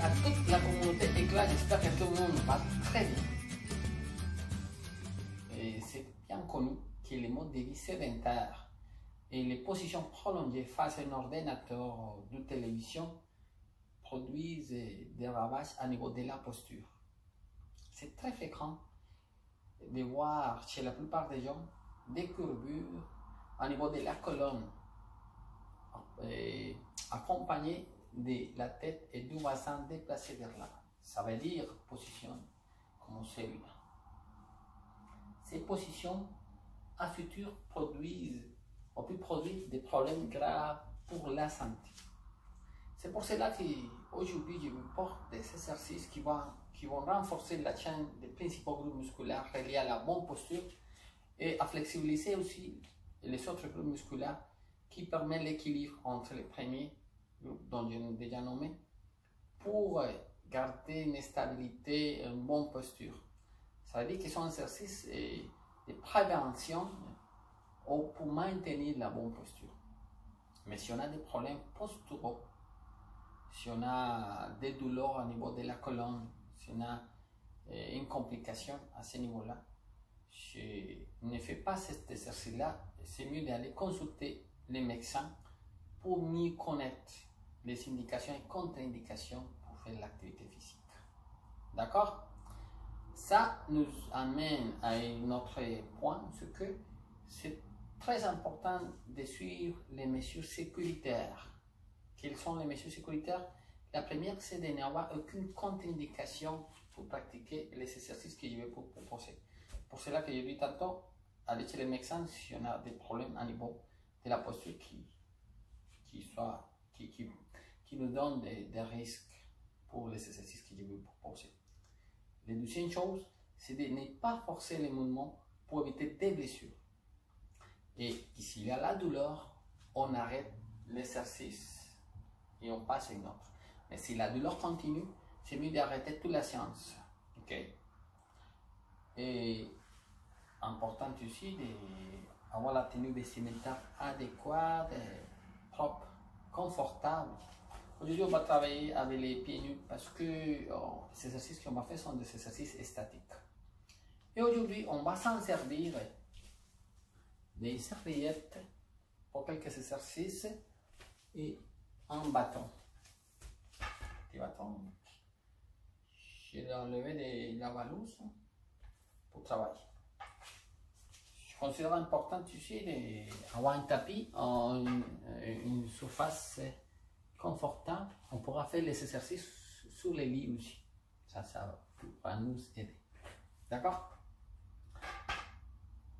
à toute la communauté Éclat. J'espère que tout le monde va très bien. C'est bien connu que les modes de vie sédentaires et les positions prolongées face à un ordinateur de télévision produisent des ravages à niveau de la posture. C'est très fréquent de voir chez la plupart des gens des courbures au niveau de la colonne, accompagnées de la tête et du bassin déplacé vers l'avant. Ça veut dire position comme celui-là. Ces positions à futur produisent ou peuvent produire des problèmes graves pour la santé. C'est pour cela qu'aujourd'hui je vous porte des exercices qui vont renforcer la chaîne des principaux groupes musculaires reliés à la bonne posture et à flexibiliser aussi les autres groupes musculaires qui permettent l'équilibre entre les premiers groupes dont je l'ai déjà nommé pour garder une stabilité et une bonne posture. Ça veut dire qu'ils sont exercices de prévention pour maintenir la bonne posture. Mais si on a des problèmes posturaux, si on a des douleurs au niveau de la colonne, si on a une complication à ce niveau-là, je ne fais pas cet exercice-là. C'est mieux d'aller consulter les médecins pour mieux connaître les indications et contre-indications pour faire l'activité physique. D'accord? Ça nous amène à un autre point, c'est que c'est très important de suivre les mesures sécuritaires. Quelles sont les mesures sécuritaires? La première, c'est de n'avoir aucune contre-indication pour pratiquer les exercices que je vais vous proposer. Pour cela que je dis tantôt, aller chez les médecins si on a des problèmes à niveau de la posture qui nous donnent des risques pour les exercices que je vais vous proposer. La deuxième chose, c'est de ne pas forcer les mouvements pour éviter des blessures. Et s'il y a la douleur, on arrête l'exercice et on passe à une autre. Mais si la douleur continue, c'est mieux d'arrêter toute la séance. Okay? Et important aussi d'avoir la tenue vestimentaire adéquate, propre, confortable. Aujourd'hui, on va travailler avec les pieds nus parce que les exercices qu'on va faire sont des exercices statiques. Et aujourd'hui, on va s'en servir des serviettes pour quelques exercices et un bâton. Petit bâton. J'ai enlevé de la valise pour travailler. Je considère important aussi d'avoir un tapis, une surface confortable. On pourra faire les exercices sur les lits aussi. Ça va nous aider. D'accord?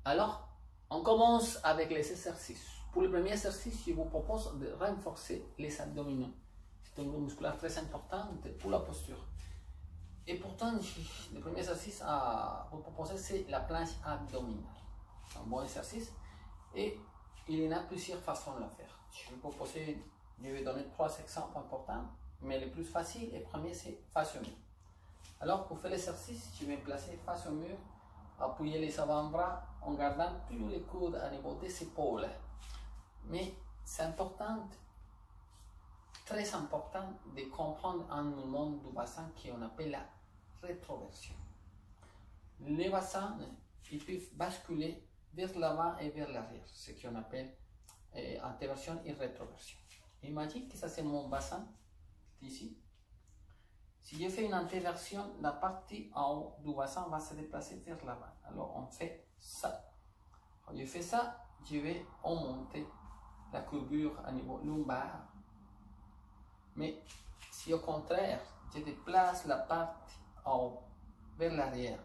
Alors, on commence avec les exercices. Pour le premier exercice, je vous propose de renforcer les abdominaux. C'est un groupe musculaire très important pour la posture. Et pourtant, le premier exercice à vous proposer, c'est la planche abdominale. C'est un bon exercice et il y en a plusieurs façons de le faire. Je vais donner 3 exemples importants, mais le plus facile et premier, c'est face au mur. Alors, pour faire l'exercice, je vais me placer face au mur, appuyer les avant-bras en gardant tous les coudes à niveau des épaules. Mais c'est important, très important, de comprendre un mouvement du bassin qu'on appelle la rétroversion. Les bassins, ils peuvent basculer vers l'avant et vers l'arrière, ce qu'on appelle antéversion et rétroversion. Imagine que ça c'est mon bassin, ici. Si je fais une antéversion, la partie en haut du bassin va se déplacer vers l'avant. Alors on fait ça. Quand je fais ça, je vais augmenter la courbure à niveau lumbar. Mais si au contraire, je déplace la partie en haut vers l'arrière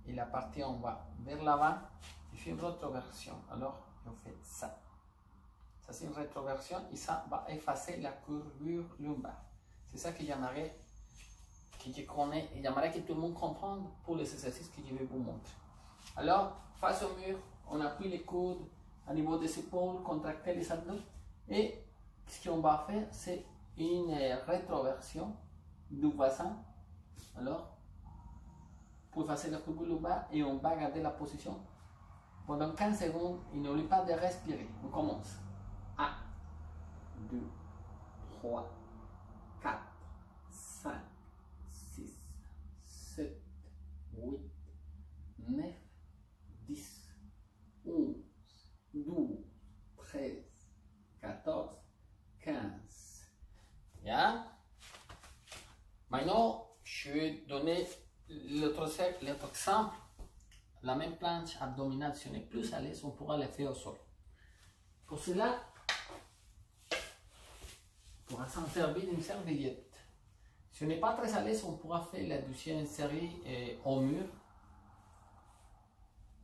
et la partie en bas vers l'avant, je fais une rétroversion. Alors je fais ça. Ça c'est une rétroversion et ça va effacer la courbure lumbar. C'est ça que j'aimerais que je connais et j'aimerais que tout le monde comprenne pour les exercices que je vais vous montrer. Alors, face au mur, on appuie les coudes à niveau des épaules, contracter les abdos et ce qu'on va faire, c'est une rétroversion du bassin. Alors, pour effacer la courbure lumbar et on va garder la position pendant 15 secondes et n'oublie pas de respirer. On commence. 1, 2, 3, 4, 5, 9, 10, 11, 12, 13, 14, 15. Bien. Maintenant, je vais donner l'autre exemple. La même planche abdominale, si on est plus à l'aise, on pourra la faire au sol. Pour cela, on pourra s'en servir d'une serviette. Si on n'est pas très à l'aise, on pourra faire la deuxième série au mur.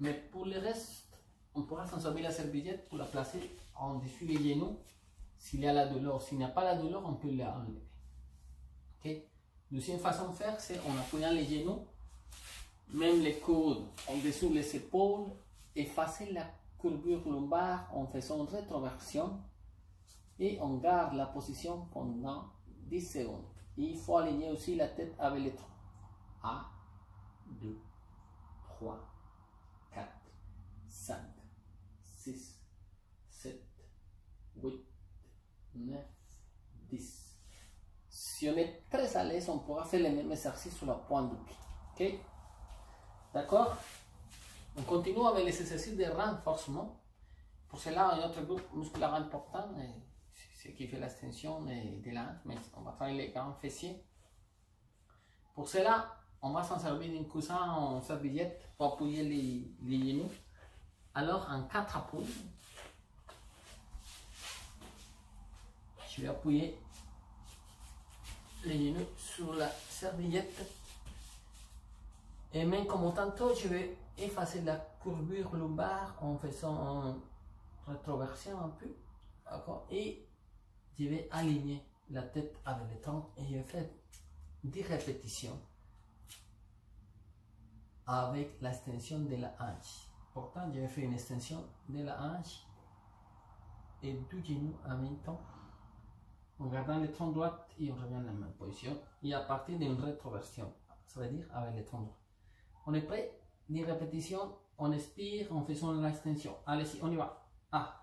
Mais pour le reste, on pourra s'en servir la serviette pour la placer en dessus les genoux. S'il y a la douleur, s'il n'y a pas la douleur, on peut la enlever. Okay? Deuxième façon de faire, c'est en appuyant les genoux, même les coudes en dessous les épaules, effacer la courbure lombaire en faisant une rétroversion et on garde la position pendant 10 secondes. Il faut aligner aussi la tête avec les troncs. 1, 2, 3, 4, 5, 6, 7, 8, 9, 10. Si on est très à l'aise, on pourra faire les mêmes exercices sur la pointe du pied. Ok? D'accord? On continue avec les exercices de renforcement. Pour cela, un autre groupe musculaire important, c'est qui fait l'extension de la hanche, mais on va travailler les grands fessiers. Pour cela, on va s'en servir d'un coussin en serviette pour appuyer les genoux. Alors, en 4 appuis, je vais appuyer les genoux sur la serviette. Et même comme tantôt, je vais effacer la courbure lombaire en faisant une rétroversion un peu. Et je vais aligner la tête avec le tronc et je vais faire 10 répétitions avec l'extension de la hanche. Pourtant, je vais faire une extension de la hanche et du genou en même temps. En gardant le tronc droit et on revient à la même position. Et à partir d'une rétroversion, ça veut dire avec le tronc droit. On est prêt? 10 répétitions, on expire en faisant l'extension. Allez-y, on y va. 1.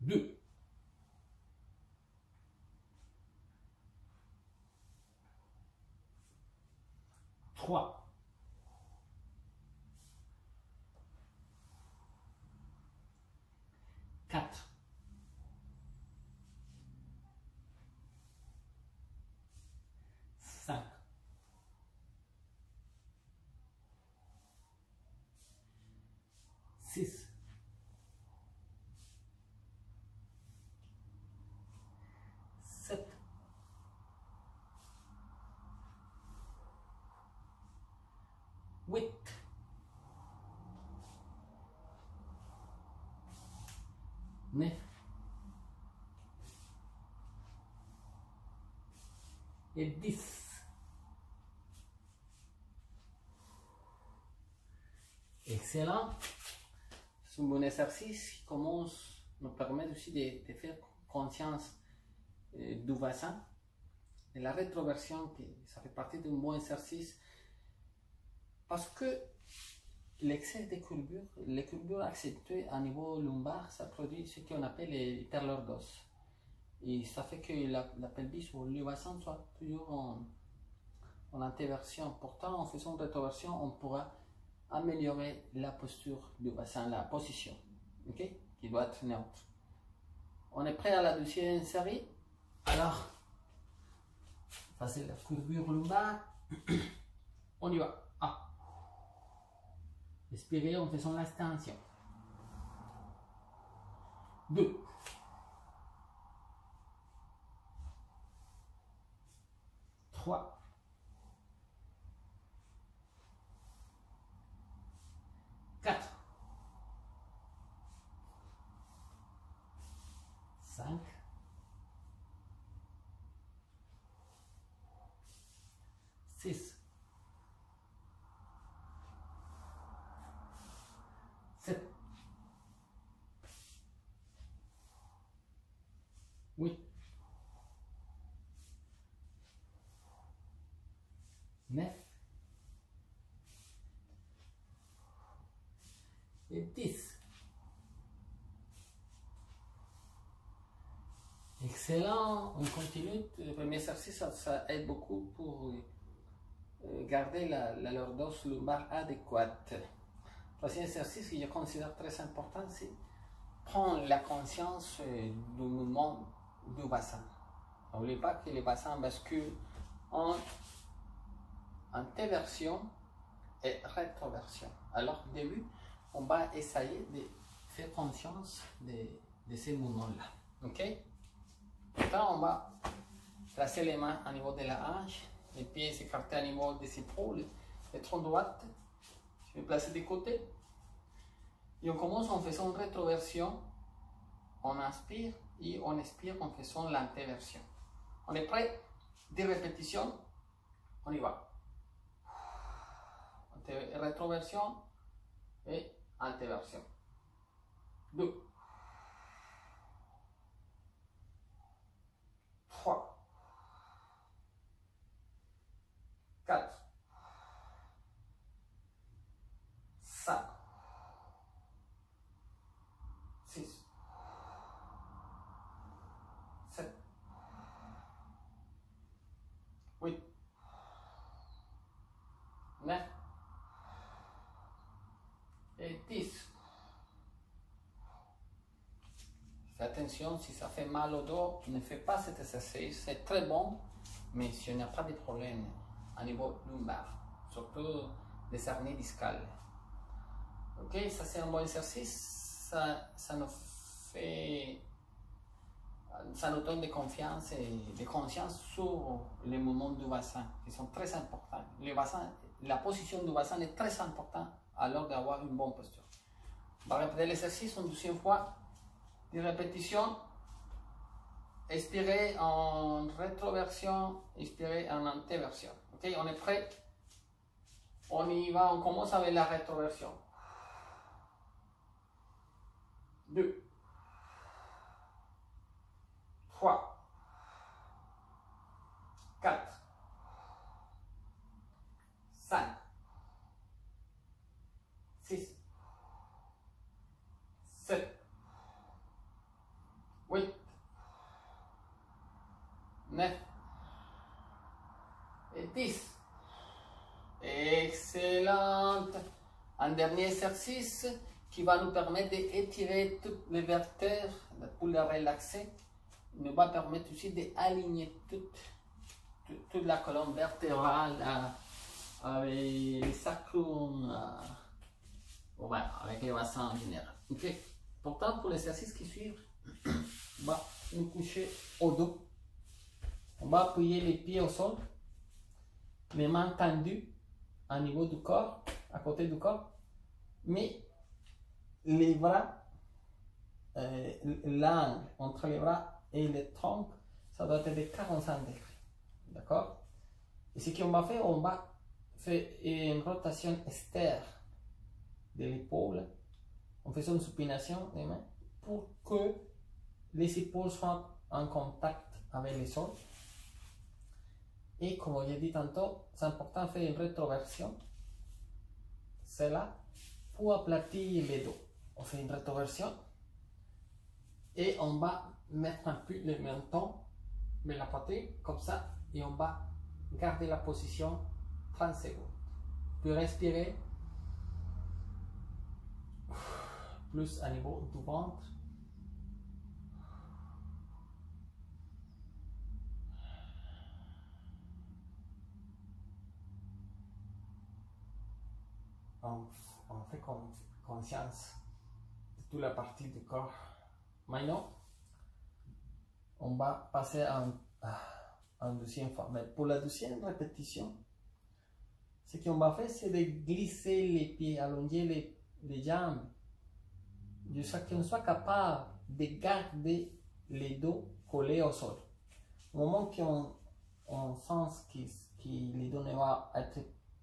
2. 3. 4. 5. 6. 7. 8. 9. Et 10. Excellent. C'est un bon exercice qui nous permet aussi de faire conscience du bassin, de la rétroversion, que ça fait partie d'un bon exercice parce que l'excès de courbure, les courbures accentuées à niveau lombaire, ça produit ce qu'on appelle les hyperlordosis. Et ça fait que la pelvis ou le bassin soit toujours en antéversion. Pourtant, en faisant une rétroversion, on pourra améliorer la posture du bassin, la position, okay? Qui doit être neutre. On est prêt à la deuxième série. Alors, passez la courbure lombaire. On y va. Ah. Expirez en faisant l'extension. 2. 3. 4. 5. 6. 7. 8. 9. Et 10. Excellent, on continue. Le premier exercice, ça aide beaucoup pour garder la lordose lumbar adéquate. Le troisième exercice que je considère très important, c'est prendre la conscience du mouvement du bassin. N'oubliez pas que le bassin bascule en antéversion et rétroversion. Alors, au début, on va essayer de faire conscience de ces mouvements-là. Ok? Maintenant, on va placer les mains au niveau de la hanche, les pieds s'écarter au niveau des épaules, les troncs droites. Je vais placer de côté. Et on commence en faisant une rétroversion. On inspire et on expire en faisant l'antéversion. On est prêt? 10 répétitions. On y va. Rétroversion et antéversion. 2. 3. 4. 5. 6. 7. 8. 9. Et 10. Fais attention, si ça fait mal au dos, ne fais pas cet exercice. C'est très bon, mais s'il n'y a pas de problème à niveau lumbar, surtout des hernies discales. Ok, ça c'est un bon exercice. Ça nous donne de confiance et de conscience sur les mouvements du bassin qui sont très importants. Le bassin, la position du bassin est très importante alors d'avoir une bonne posture. On va répéter l'exercice une deuxième fois. 10 répétitions. Expirez en rétroversion, expirez en antéversion. Ok, on est prêt? On y va, on commence avec la rétroversion. 2. 3. 4. 5. 6. 7. 8, 9 et 10. Excellente. Un dernier exercice qui va nous permettre d'étirer toutes les vertèbres pour les relaxer. Il nous va permettre aussi d'aligner toute la colonne vertébrale avec les sacrum, voilà, avec les bassins en général. Okay. Pourtant, pour l'exercice qui suit, on va nous coucher au dos. On va appuyer les pieds au sol, les mains tendues au niveau du corps, à côté du corps, mais les bras, l'angle entre les bras et le tronc, ça doit être de 45 degrés. D'accord? Et ce qu'on va faire, on va faire une rotation externe de l'épaule en faisant une supination des mains pour que les épaules soient en contact avec le sol. Et comme j'ai dit tantôt, c'est important de faire une rétroversion. C'est là pour aplatir le dos. On fait une rétroversion et on va mettre un peu le menton de la poitrine comme ça et on va garder la position 30 secondes. Puis respirer plus à niveau du ventre. On fait conscience de toute la partie du corps. Maintenant, on va passer en deuxième fois. Mais pour la deuxième répétition, ce qu'on va faire, c'est de glisser les pieds, allonger les jambes, jusqu'à ce qu'on soit capable de garder les dos collés au sol. Au moment qu'on sent que les dos ne vont être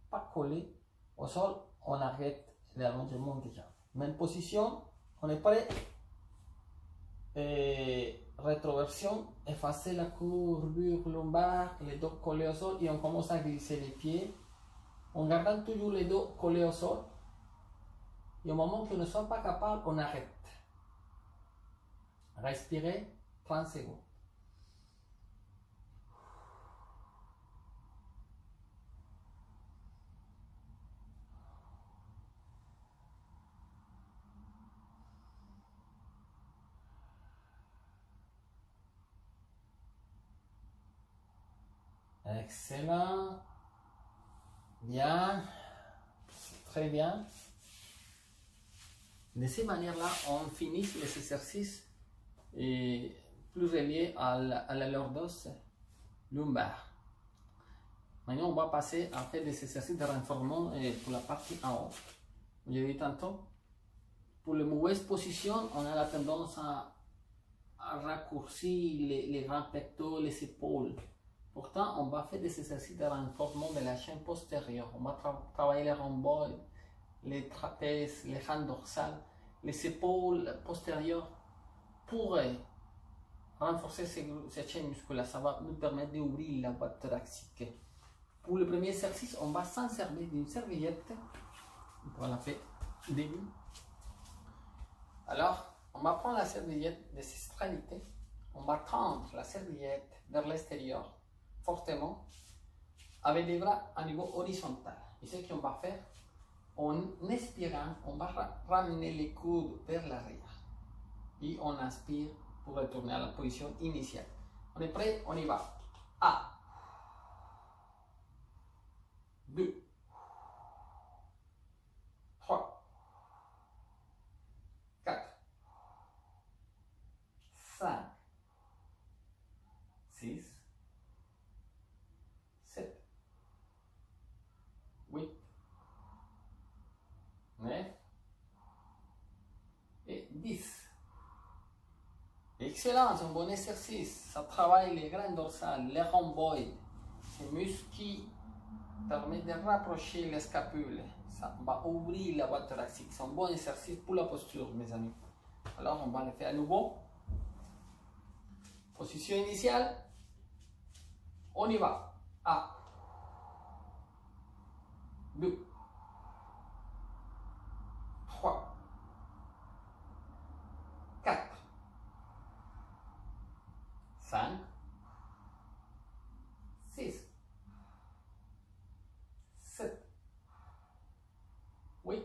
pas collés au sol, on arrête l'allongement des jambes. Même position, on est prêt. Rétroversion, effacer la courbure lombar, les dos collés au sol et on commence à glisser les pieds en gardant toujours les dos collés au sol. Et au moment qu'on ne soit pas capable, on arrête. Respirez 30 secondes. Excellent. Bien. Très bien. De cette manière-là, on finit les exercices et plus reliés à la lordose lumbaire. Maintenant, on va passer à faire des exercices de renforcement pour la partie en haut. J'ai dit tantôt, pour les mauvaises positions, on a la tendance à raccourcir les grands pectoraux, les épaules. Pourtant, on va faire des exercices de renforcement de la chaîne postérieure. On va travailler les rhomboïdes, les trapèzes, les rangs dorsales, les épaules postérieures pour renforcer cette chaîne musculaire. Ça va nous permettre d'ouvrir la boîte thoracique. Pour le premier exercice, on va s'en servir d'une serviette. On va la faire début. Alors, on va prendre la serviette des extrémités. On va tendre la serviette vers l'extérieur fortement avec les bras à niveau horizontal. Et ce qu'on va faire, en expirant, on va ramener les coudes vers l'arrière. Et on inspire pour retourner à la position initiale. On est prêt? On y va. 1, 2, 3, 4, 5, 6, 7, 8, 9 et 10. Excellent, c'est un bon exercice. Ça travaille les graines dorsales, les rhomboïdes, ces muscles qui permettent de rapprocher les scapules. Ça va ouvrir la boîte thoracique. C'est un bon exercice pour la posture, mes amis. Alors, on va le faire à nouveau. Position initiale. On y va. 1, 2, 3, 4, 5, 6, 7, 8,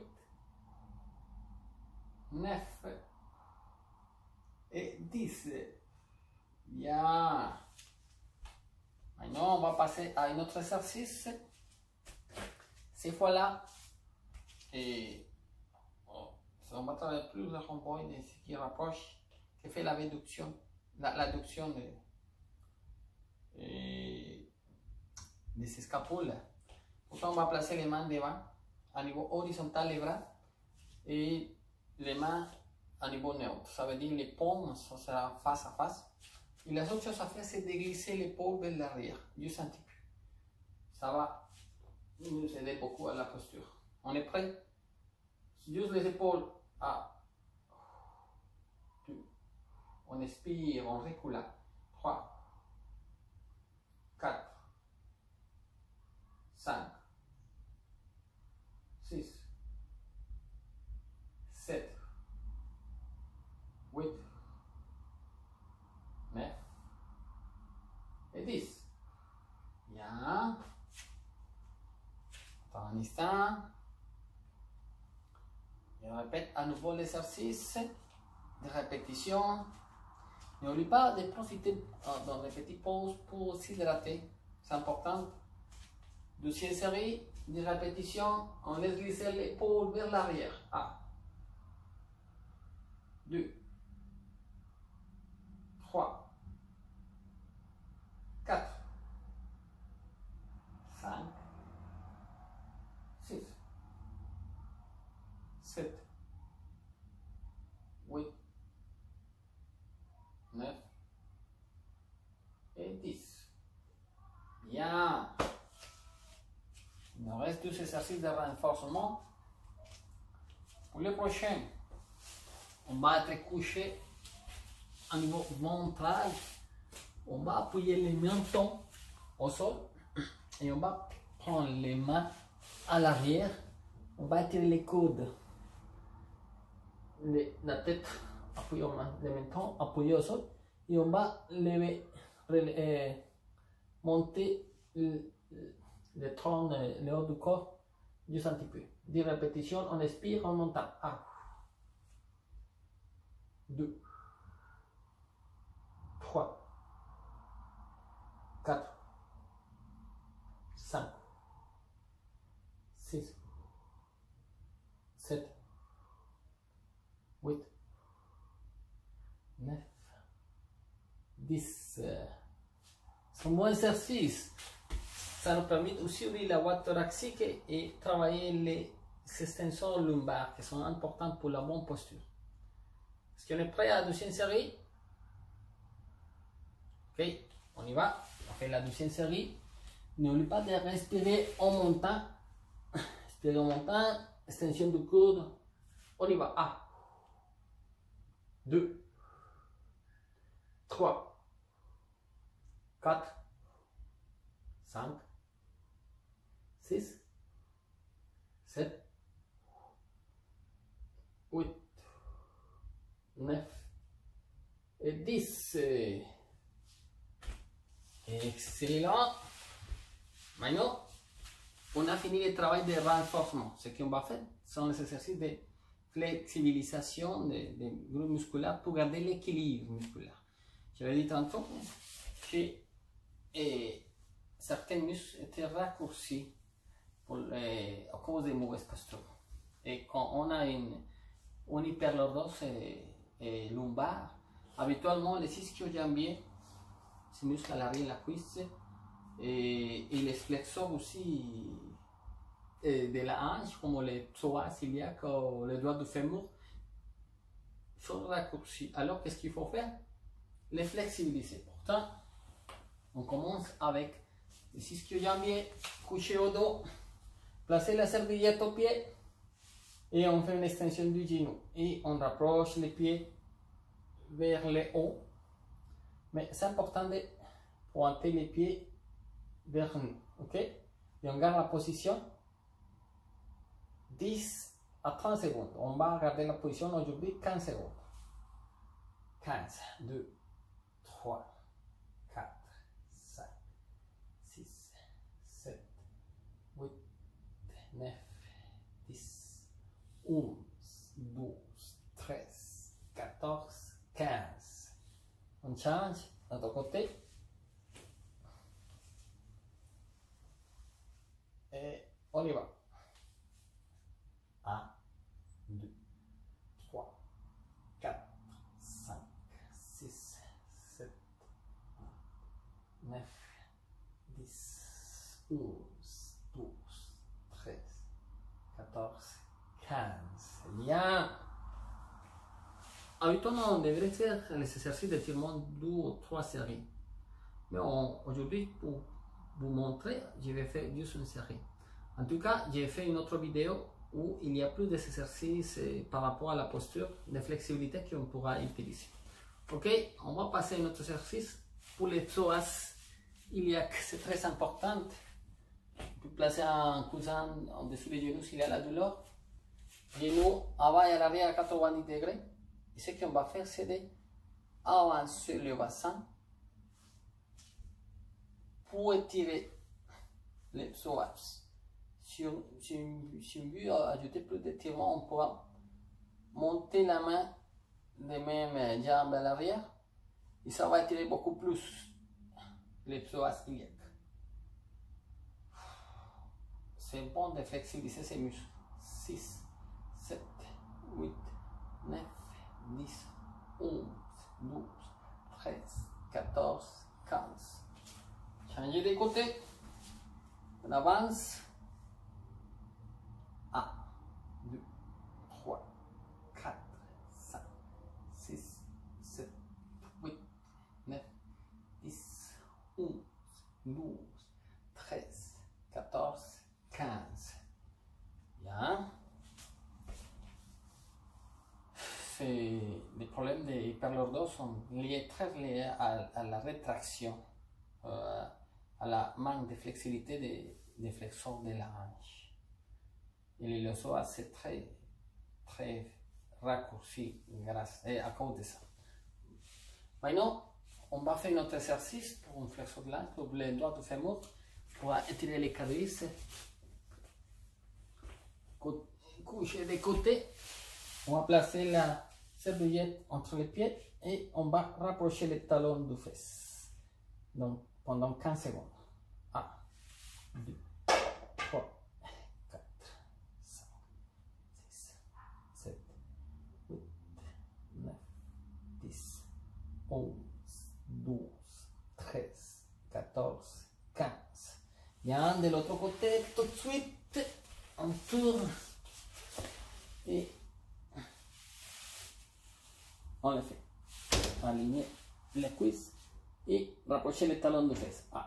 9 et 10. Bien. Maintenant, on va passer à un autre exercice. Cette fois-là, on va travailler plus le rhomboïde, ce qui rapproche, qui fait l'adduction, l'adduction de ces scapules. Pourtant, on va placer les mains devant, à niveau horizontal les bras, et les mains à niveau neutre. Ça veut dire les paumes, ça sera face à face. Et la seule chose à faire, c'est de glisser l'épaule vers l'arrière, juste un petit peu. Ça va nous aider beaucoup à la posture. On est prêt? Juste les épaules. 1, 2. On expire, on recule. 3, 4, 5, 6, 7, 8, 9 et 10. Bien. Attends un instant. Je répète à nouveau l'exercice de répétition. N'oublie pas de profiter dans les petites pauses pour s'hydrater. C'est important. Deuxième série de répétitions, on laisse glisser l'épaule vers l'arrière. 1, 2, 3, 4, 5, 6, 7, 8, 9 et 10. Bien. Il nous reste 2 exercices de renforcement. Pour le prochain, on va être couché au niveau ventral. On va appuyer les mentons au sol et on va prendre les mains à l'arrière. On va étirer les coudes, la tête appuyée les mentons appuyés au sol et on va lever, monter le tronc, le haut du corps, juste un petit peu. 10 répétitions, on expire en montant. 1, 2, 3, 4, 5, 6, 7, 8, 9, 10. C'est un bon exercice. Ça nous permet aussi d'ouvrir la voie thoracique et travailler les extensions lumbaires qui sont importantes pour la bonne posture. Est-ce qu'on est prêt à la deuxième série? Ok, on y va. On fait la deuxième série. N'oublie pas de respirer en montant. Respirer en montant. Extension du coude. On y va. 1, 2, 3, 4, 5, 6, 7, 8, 9 et 10. Excellent. Maintenant, on a fini le travail de renforcement. Ce qu'on va faire sont les exercices de flexibilisation des groupes musculaires pour garder l'équilibre musculaire. Je l'ai dit tantôt, certains muscles étaient raccourcis à cause des mauvaises postures. Et quand on a une hyperlordose et lumbar, habituellement les ischio-jambiers, ces muscles à l'arrière de la cuisse, et les flexors aussi de la hanche, comme les psoas iliaques ou les doigts du fémur, sont raccourcis. Alors qu'est-ce qu'il faut faire? Les flexibiliser. Pourtant, on commence avec les ischio-jambiers couchés au dos, placer la serviette au pied et on fait une extension du genou et on rapproche les pieds vers le haut. Mais c'est important de pointer les pieds vers nous, ok? Et on garde la position 10 à 30 secondes. On va garder la position aujourd'hui 15 secondes. 15, 2, 3, 4, 5, 6, 7, 8, 9, 10, 11, 12, 13, 14, 15. On change à l'autre côté. Et on y va. 1, 2, 3, 4, 5, 6, 7, 9, 10, 11, 12, 13, 14, 15. Bien. Habituellement, on devrait faire les exercices d'étirement 2 ou 3 séries. Mais aujourd'hui, pour vous montrer, je vais faire juste une série. En tout cas, j'ai fait une autre vidéo où il y a plus d'exercices par rapport à la posture de flexibilité qu'on pourra utiliser. Ok, on va passer à un autre exercice pour les psoas iliaques. C'est très important. On peut placer un coussin en dessous des genoux s'il y a la douleur. Genoux avant et à l'arrière à 90 degrés. Et ce qu'on va faire, c'est d'avancer le bassin pour étirer les psoas. Si on veut ajouter plus d'étirement, on pourra monter la main des mêmes jambes à l'arrière et ça va étirer beaucoup plus les psoas iliaques. C'est bon de flexibiliser ces muscles. 6, 7, 8, 9, 10, 11, 12, 13, 14, 15. Changez de côté. On avance. 1, 2, 3, 4, 5, 6, 7, 8, 9, 10, 11, 12, 13, 14, 15. Bien. Les problèmes d'hyperlordose sont très liés à la rétraction, à la manque de flexibilité des flexors de la hanche. Et le psoas c'est très raccourci à cause de ça. Maintenant, on va faire notre exercice pour un flexeur de l'hanche, pour les doigts du fémur, pour étirer les quadriceps. Coucher de côté. On va placer la serviette entre les pieds et on va rapprocher les talons du fesse. Donc pendant 15 secondes. 1, 2, Bien, de l'autre côté, tout de suite, on tourne et on le fait. Aligner les cuisses et rapprocher les talons de fesses. 1,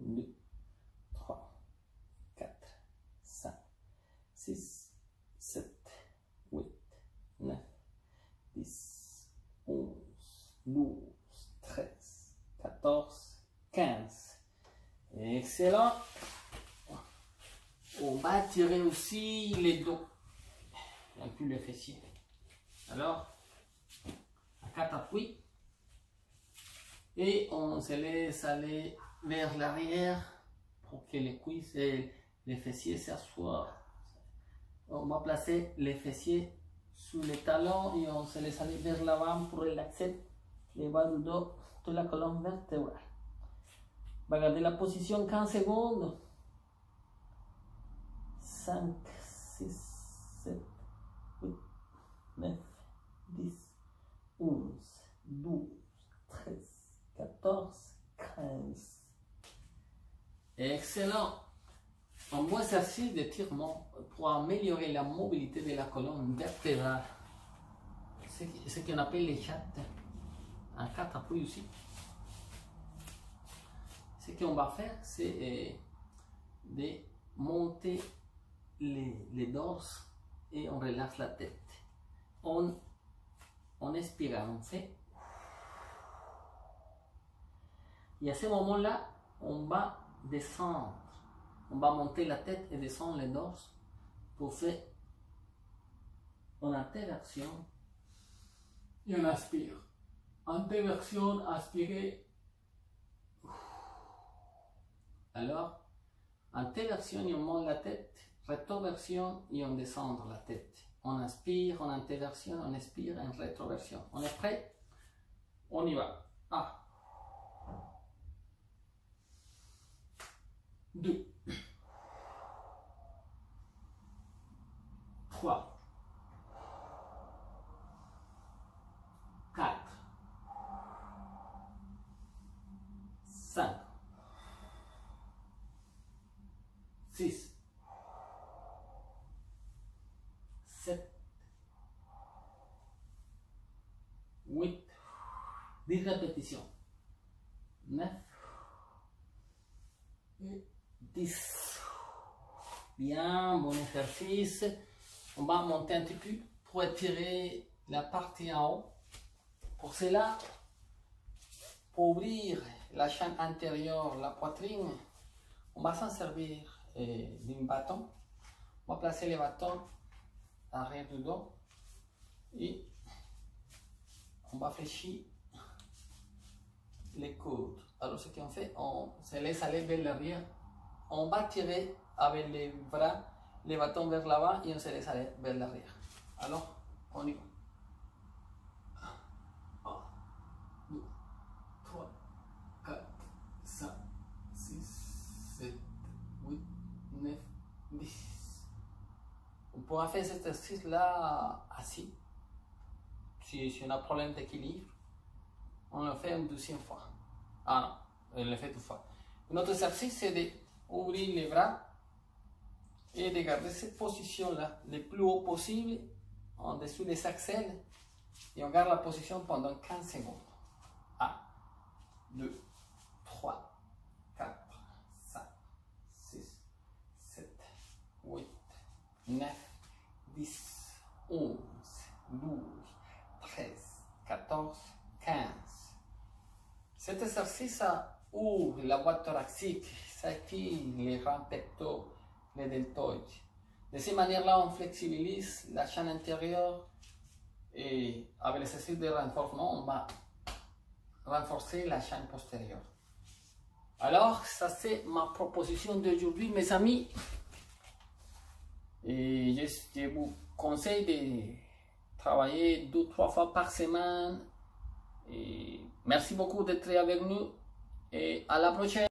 2, 3, 4, 5, 6, 7, 8, 9, 10, 11, 12, 13, 14, 15. Excellent. On va tirer aussi les dos, et puis le fessier. Alors, à 4 appuis. Et on se laisse aller vers l'arrière pour que les cuisses et les fessiers s'assoient. On va placer les fessiers sous les talons et on se laisse aller vers l'avant pour relaxer les bas du dos de la colonne vertébrale. On va garder la position 15 secondes. 5, 6, 7, 8, 9, 10, 11, 12, 13, 14, 15. Excellent. Un bon exercice d'étirement pour améliorer la mobilité de la colonne vertébrale. Ce qu'on appelle les chattes. En 4 appuis aussi. Ce qu'on va faire, c'est de monter les dorses et on relâche la tête. On expire, on fait. Et à ce moment-là, on va descendre. On va monter la tête et descendre les dorses pour faire une antéversion et on aspire. Antéversion, aspirer. Alors, antéversion et on monte la tête. Rétroversion et on descend la tête. On inspire, on antéversion, on expire, en rétroversion. On est prêt? On y va. 1, 2, 3, 4, 5, 6, 7, 8, 10 répétitions. 9 et 10. Bien, bon exercice. On va monter un petit peu pour étirer la partie en haut. Pour cela, pour ouvrir la chaîne intérieure, la poitrine, on va s'en servir d'un bâton. On va placer les bâtons arrière du dos et on va fléchir les coudes. Alors ce qu'on fait, on se laisse aller vers l'arrière. On va tirer avec les bras, les bâtons vers l'avant et on se laisse aller vers l'arrière. Alors, on y va. 1, 2, 3, 4, 5, 6, 7, 8, 9, 10. On pourra faire cet exercice-là assis. Si on a un problème d'équilibre, on le fait une deuxième fois. Ah non, on le fait une fois. Notre exercice, c'est d'ouvrir les bras et de garder cette position-là le plus haut possible, en dessous des axelles, et on garde la position pendant 15 secondes. 1, 2, 3, 4, 5, 6, 7, 8, 9, 10, 11, 12, 13, 14, 15. Cet exercice ouvre la boîte thoracique, ça active les rangs pectoraux, les deltoïdes. De cette manière-là, on flexibilise la chaîne intérieure et avec l'exercice de renforcement, on va renforcer la chaîne postérieure. Alors, ça c'est ma proposition d'aujourd'hui, mes amis. Et je vous conseille de travailler 2-3 fois par semaine. Et merci beaucoup d'être avec nous et à la prochaine.